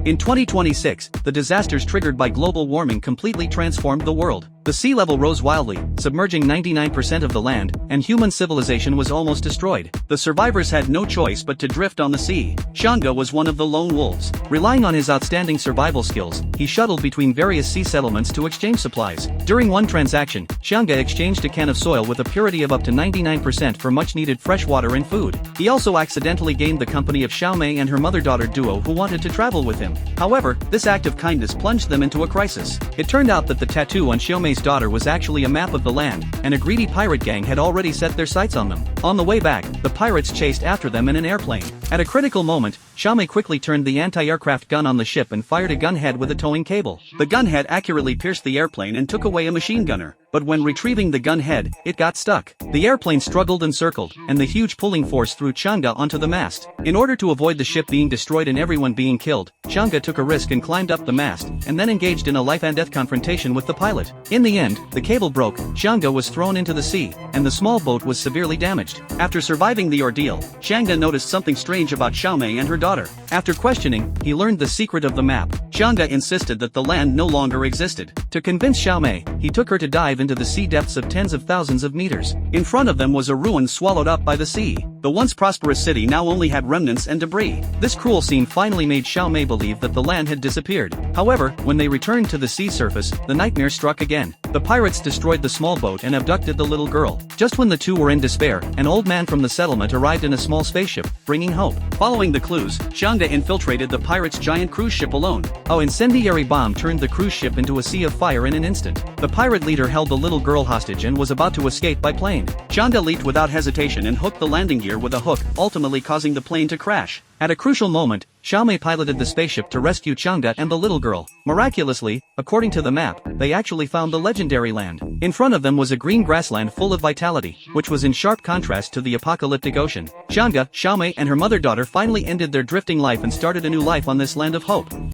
In 2026, the disasters triggered by global warming completely transformed the world. The sea level rose wildly, submerging 99% of the land, and human civilization was almost destroyed. The survivors had no choice but to drift on the sea. Xianga was one of the lone wolves. Relying on his outstanding survival skills, he shuttled between various sea settlements to exchange supplies. During one transaction, Xianga exchanged a can of soil with a purity of up to 99% for much-needed fresh water and food. He also accidentally gained the company of Xiaomei and her mother-daughter duo who wanted to travel with him. However, this act of kindness plunged them into a crisis. It turned out that the tattoo on Xiaomei's daughter was actually a map of the land, and a greedy pirate gang had already set their sights on them. On the way back, the pirates chased after them in an airplane. At a critical moment, Xiaomei quickly turned the anti-aircraft gun on the ship and fired a gunhead with a towing cable. The gunhead accurately pierced the airplane and took away a machine gunner. But when retrieving the gunhead, it got stuck. The airplane struggled and circled, and the huge pulling force threw Xianga onto the mast. In order to avoid the ship being destroyed and everyone being killed, Xianga took a risk and climbed up the mast, and then engaged in a life-and-death confrontation with the pilot. In the end, the cable broke, Xianga was thrown into the sea, and the small boat was severely damaged. After surviving the ordeal, Xianga noticed something strange about Xiaomei and her daughter. After questioning, he learned the secret of the map. Xianga insisted that the land no longer existed. To convince Xiaomei, he took her to dive into the sea depths of tens of thousands of meters. In front of them was a ruin swallowed up by the sea. The once prosperous city now only had remnants and debris. This cruel scene finally made Xiaomei believe that the land had disappeared. However, when they returned to the sea surface, the nightmare struck again. The pirates destroyed the small boat and abducted the little girl. Just when the two were in despair, an old man from the settlement arrived in a small spaceship, bringing hope. Following the clues, Xianga infiltrated the pirates' giant cruise ship alone. An incendiary bomb turned the cruise ship into a sea of fire in an instant. The pirate leader held the little girl hostage and was about to escape by plane. Xianga leaped without hesitation and hooked the landing gear with a hook, ultimately causing the plane to crash. At a crucial moment, Xiaomei piloted the spaceship to rescue Xianga and the little girl. Miraculously, according to the map, they actually found the legendary land. In front of them was a green grassland full of vitality, which was in sharp contrast to the apocalyptic ocean. Xianga, Xiaomei and her mother-daughter finally ended their drifting life and started a new life on this land of hope.